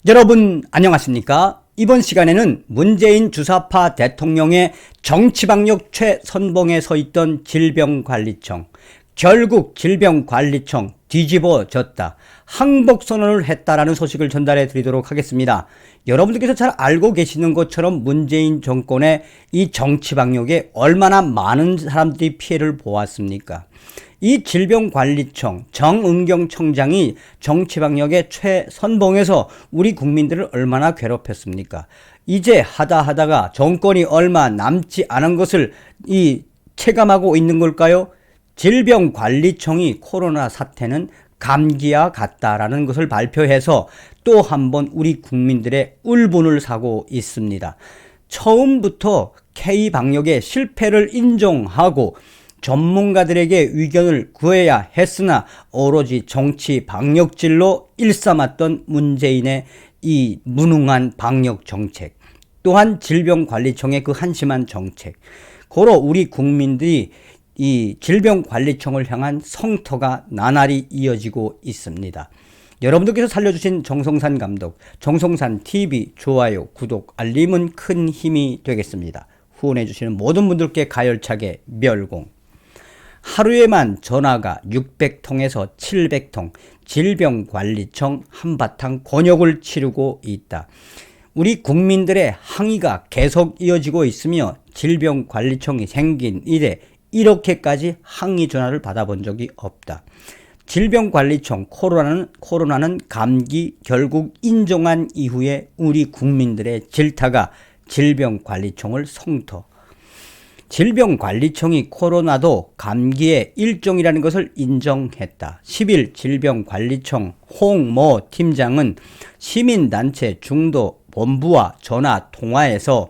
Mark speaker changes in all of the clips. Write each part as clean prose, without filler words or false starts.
Speaker 1: 여러분 안녕하십니까? 이번 시간에는 문재인 주사파 대통령의 정치방역 최선봉에 서 있던 질병관리청, 결국 질병관리청 뒤집어졌다, 항복선언을 했다라는 소식을 전달해 드리도록 하겠습니다. 여러분들께서 잘 알고 계시는 것처럼 문재인 정권의 이 정치방역에 얼마나 많은 사람들이 피해를 보았습니까? 이 질병관리청 정은경 청장이 정치방역의 최선봉에서 우리 국민들을 얼마나 괴롭혔습니까? 이제 하다가 정권이 얼마 남지 않은 것을 체감하고 있는 걸까요? 질병관리청이 코로나 사태는 감기와 같다라는 것을 발표해서 또 한 번 우리 국민들의 울분을 사고 있습니다. 처음부터 K방역의 실패를 인정하고 전문가들에게 의견을 구해야 했으나 오로지 정치 방역질로 일삼았던 문재인의 이 무능한 방역 정책, 또한 질병관리청의 그 한심한 정책, 고로 우리 국민들이 이 질병관리청을 향한 성토가 나날이 이어지고 있습니다. 여러분들께서 살려주신 정성산 감독, 정성산TV 좋아요, 구독, 알림은 큰 힘이 되겠습니다. 후원해주시는 모든 분들께 가열차게 멸공. 하루에만 전화가 600통에서 700통, 질병관리청 한바탕 곤욕을 치르고 있다. 우리 국민들의 항의가 계속 이어지고 있으며 질병관리청이 생긴 이래 이렇게까지 항의 전화를 받아본 적이 없다. 질병관리청 코로나는 감기 결국 인정한 이후에 우리 국민들의 질타가 질병관리청을 성토. 질병관리청이 코로나도 감기의 일종이라는 것을 인정했다. 10일 질병관리청 홍모 팀장은 시민단체 중도본부와 전화 통화에서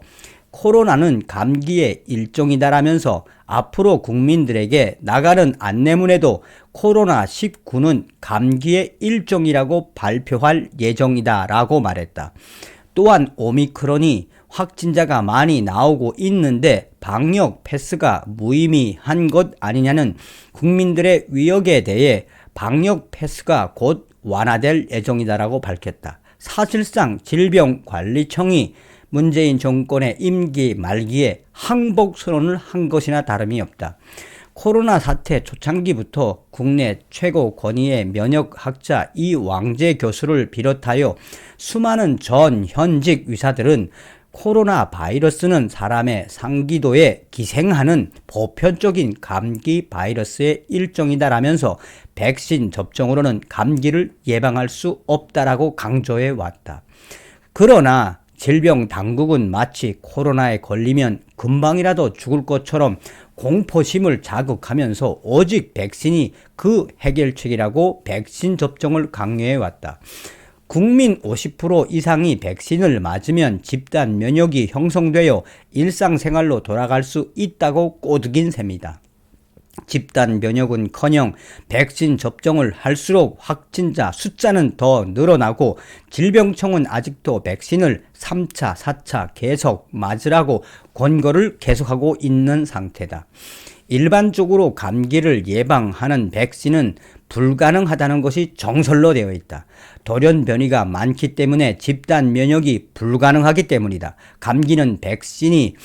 Speaker 1: 코로나는 감기의 일종이다라면서 앞으로 국민들에게 나가는 안내문에도 코로나19는 감기의 일종이라고 발표할 예정이다라고 말했다. 또한 오미크론이 확진자가 많이 나오고 있는데 방역 패스가 무의미한 것 아니냐는 국민들의 위협에 대해 방역 패스가 곧 완화될 예정이다라고 밝혔다. 사실상 질병관리청이 문재인 정권의 임기 말기에 항복 선언을 한 것이나 다름이 없다. 코로나 사태 초창기부터 국내 최고 권위의 면역학자 이왕재 교수를 비롯하여 수많은 전 현직 의사들은 코로나 바이러스는 사람의 상기도에 기생하는 보편적인 감기 바이러스의 일종이다라면서 백신 접종으로는 감기를 예방할 수 없다라고 강조해 왔다. 그러나 질병 당국은 마치 코로나에 걸리면 금방이라도 죽을 것처럼 공포심을 자극하면서 오직 백신이 그 해결책이라고 백신 접종을 강요해 왔다. 국민 50% 이상이 백신을 맞으면 집단 면역이 형성되어 일상생활로 돌아갈 수 있다고 꼬드긴 셈이다. 집단 면역은커녕 백신 접종을 할수록 확진자 숫자는 더 늘어나고 질병청은 아직도 백신을 3차, 4차 계속 맞으라고 권고를 계속하고 있는 상태다. 일반적으로 감기를 예방하는 백신은 불가능하다는 것이 정설로 되어 있다. 돌연변이가 많기 때문에 집단 면역이 불가능하기 때문이다. 감기는 백신이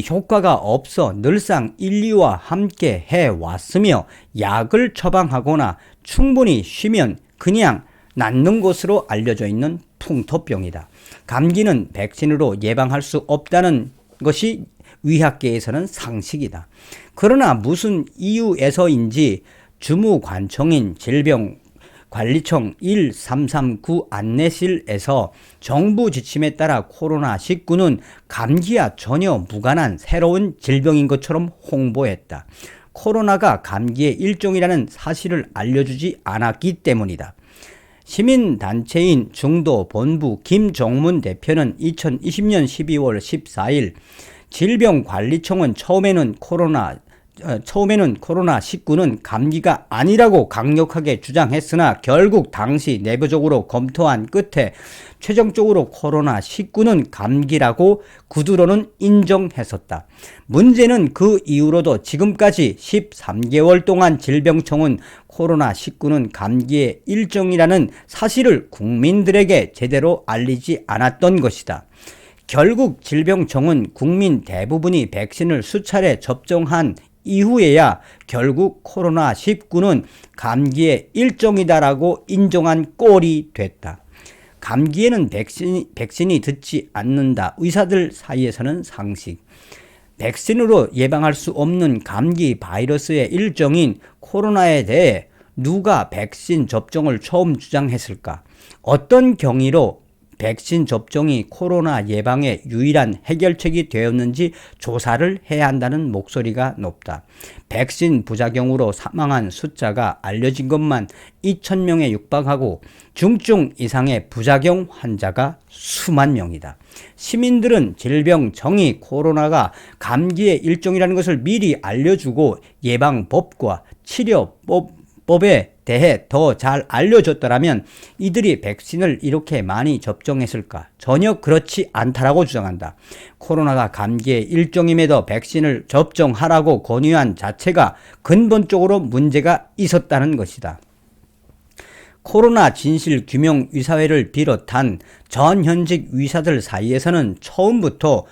Speaker 1: 효과가 없어 늘상 인류와 함께 해왔으며 약을 처방하거나 충분히 쉬면 그냥 낫는 것으로 알려져 있는 풍토병이다. 감기는 백신으로 예방할 수 없다는 것이 의학계에서는 상식이다. 그러나 무슨 이유에서인지 주무관청인 질병관리청 1339 안내실에서 정부 지침에 따라 코로나19는 감기와 전혀 무관한 새로운 질병인 것처럼 홍보했다. 코로나가 감기의 일종이라는 사실을 알려주지 않았기 때문이다. 시민단체인 중도본부 김정문 대표는 2020년 12월 14일 질병관리청은 처음에는 코로나 처음에는 코로나19는 감기가 아니라고 강력하게 주장했으나 결국 당시 내부적으로 검토한 끝에 최종적으로 코로나19는 감기라고 구두로는 인정했었다. 문제는 그 이후로도 지금까지 13개월 동안 질병청은 코로나19는 감기의 일종이라는 사실을 국민들에게 제대로 알리지 않았던 것이다. 결국 질병청은 국민 대부분이 백신을 수차례 접종한 이후에야 결국 코로나19는 감기의 일종이다라고 인정한 꼴이 됐다. 감기에는 백신이 듣지 않는다. 의사들 사이에서는 상식. 백신으로 예방할 수 없는 감기 바이러스의 일종인 코로나에 대해 누가 백신 접종을 처음 주장했을까? 어떤 경위로 백신 접종이 코로나 예방의 유일한 해결책이 되었는지 조사를 해야 한다는 목소리가 높다. 백신 부작용으로 사망한 숫자가 알려진 것만 2,000명에 육박하고 중증 이상의 부작용 환자가 수만 명이다. 시민들은 질병청이 코로나가 감기의 일종이라는 것을 미리 알려주고 예방법과 치료법에 대해 더 잘 알려줬더라면 이들이 백신을 이렇게 많이 접종했을까? 전혀 그렇지 않다라고 주장한다. 코로나가 감기의 일종임에도 백신을 접종하라고 권유한 자체가 근본적으로 문제가 있었다는 것이다. 코로나 진실규명의사회를 비롯한 전현직 의사들 사이에서는 처음부터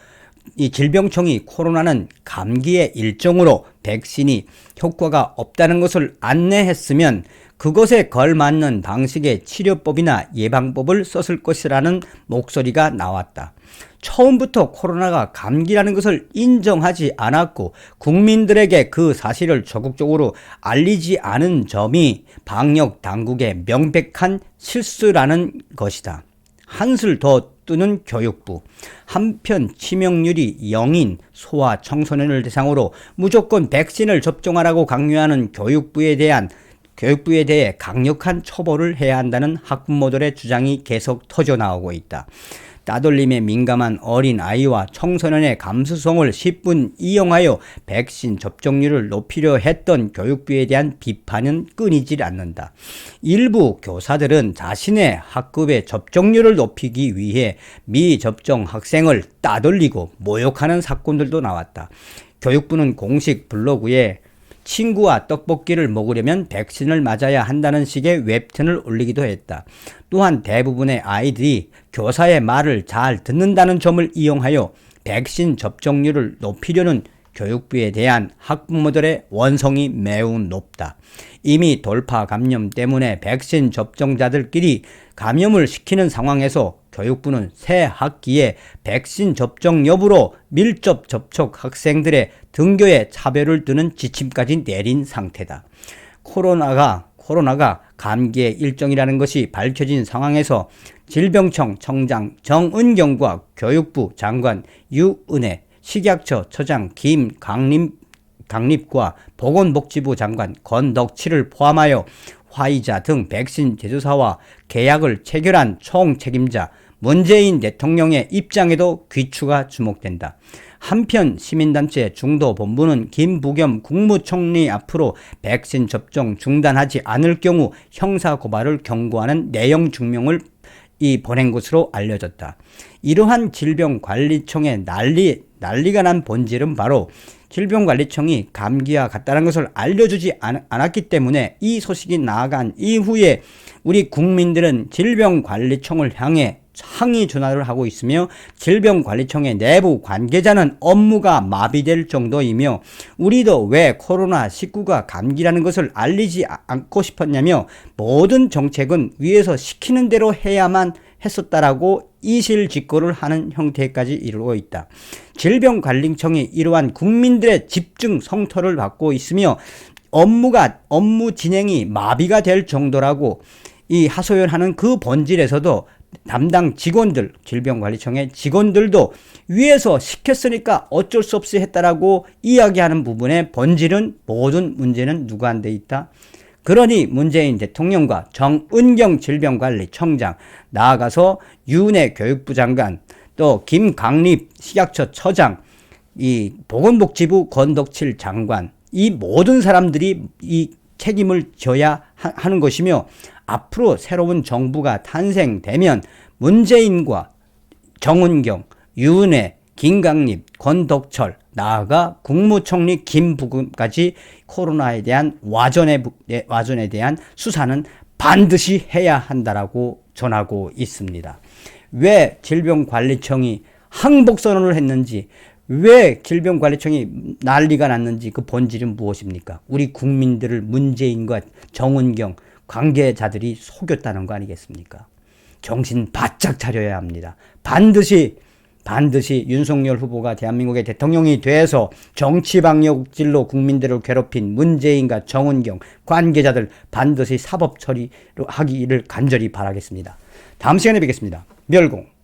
Speaker 1: 이 질병청이 코로나는 감기의 일종으로 백신이 효과가 없다는 것을 안내했으면 그것에 걸맞는 방식의 치료법이나 예방법을 썼을 것이라는 목소리가 나왔다. 처음부터 코로나가 감기라는 것을 인정하지 않았고 국민들에게 그 사실을 적극적으로 알리지 않은 점이 방역 당국의 명백한 실수라는 것이다. 한술 더 뜨는 교육부. 한편 치명률이 0인 소아 청소년을 대상으로 무조건 백신을 접종하라고 강요하는 교육부에 대해 강력한 처벌을 해야 한다는 학부모들의 주장이 계속 터져나오고 있다. 따돌림에 민감한 어린 아이와 청소년의 감수성을 10분 이용하여 백신 접종률을 높이려 했던 교육부에 대한 비판은 끊이질 않는다. 일부 교사들은 자신의 학급의 접종률을 높이기 위해 미접종 학생을 따돌리고 모욕하는 사건들도 나왔다. 교육부는 공식 블로그에 친구와 떡볶이를 먹으려면 백신을 맞아야 한다는 식의 웹툰을 올리기도 했다. 또한 대부분의 아이들이 교사의 말을 잘 듣는다는 점을 이용하여 백신 접종률을 높이려는 교육부에 대한 학부모들의 원성이 매우 높다. 이미 돌파 감염 때문에 백신 접종자들끼리 감염을 시키는 상황에서 교육부는 새 학기에 백신 접종 여부로 밀접 접촉 학생들의 등교에 차별을 두는 지침까지 내린 상태다. 코로나가 감기의 일종이라는 것이 밝혀진 상황에서 질병청 청장 정은경과 교육부 장관 유은혜, 식약처 처장 김강립과 보건복지부 장관 권덕칠을 포함하여 화이자 등 백신 제조사와 계약을 체결한 총책임자 문재인 대통령의 입장에도 귀추가 주목된다. 한편 시민단체 중도본부는 김부겸 국무총리 앞으로 백신 접종 중단하지 않을 경우 형사고발을 경고하는 내용 증명을 보낸 것으로 알려졌다. 이러한 질병관리청의 난리가 난 본질은 바로 질병관리청이 감기와 같다는 것을 알려주지 않았기 때문에 이 소식이 나간 이후에 우리 국민들은 질병관리청을 향해 항의 전화를 하고 있으며 질병관리청의 내부 관계자는 업무가 마비될 정도이며 우리도 왜 코로나19가 감기라는 것을 알리지 않고 싶었냐며 모든 정책은 위에서 시키는 대로 해야만 했었다라고 이실직고를 하는 형태까지 이르고 있다. 질병관리청이 이러한 국민들의 집중 성토를 받고 있으며 업무 진행이 마비가 될 정도라고 하소연하는 그 본질에서도 담당 직원들, 질병관리청의 직원들도 위에서 시켰으니까 어쩔 수 없이 했다라고 이야기하는 부분의 본질은 모든 문제는 누구한테 있다? 그러니 문재인 대통령과 정은경 질병관리청장, 나아가서 유은혜 교육부 장관, 또 김강립 식약처 처장, 이 보건복지부 권덕칠 장관, 이 모든 사람들이 이 책임을 져야 하는 것이며, 앞으로 새로운 정부가 탄생되면 문재인과 정은경, 유은혜, 김강립, 권덕철, 나아가 국무총리 김부겸까지 코로나에 대한 와전에 대한 수사는 반드시 해야 한다라고 전하고 있습니다. 왜 질병관리청이 항복선언을 했는지, 왜 질병관리청이 난리가 났는지 그 본질은 무엇입니까? 우리 국민들을 문재인과 정은경 관계자들이 속였다는 거 아니겠습니까? 정신 바짝 차려야 합니다. 반드시 윤석열 후보가 대한민국의 대통령이 돼서 정치방역질로 국민들을 괴롭힌 문재인과 정은경 관계자들 반드시 사법 처리하기를 간절히 바라겠습니다. 다음 시간에 뵙겠습니다. 멸공.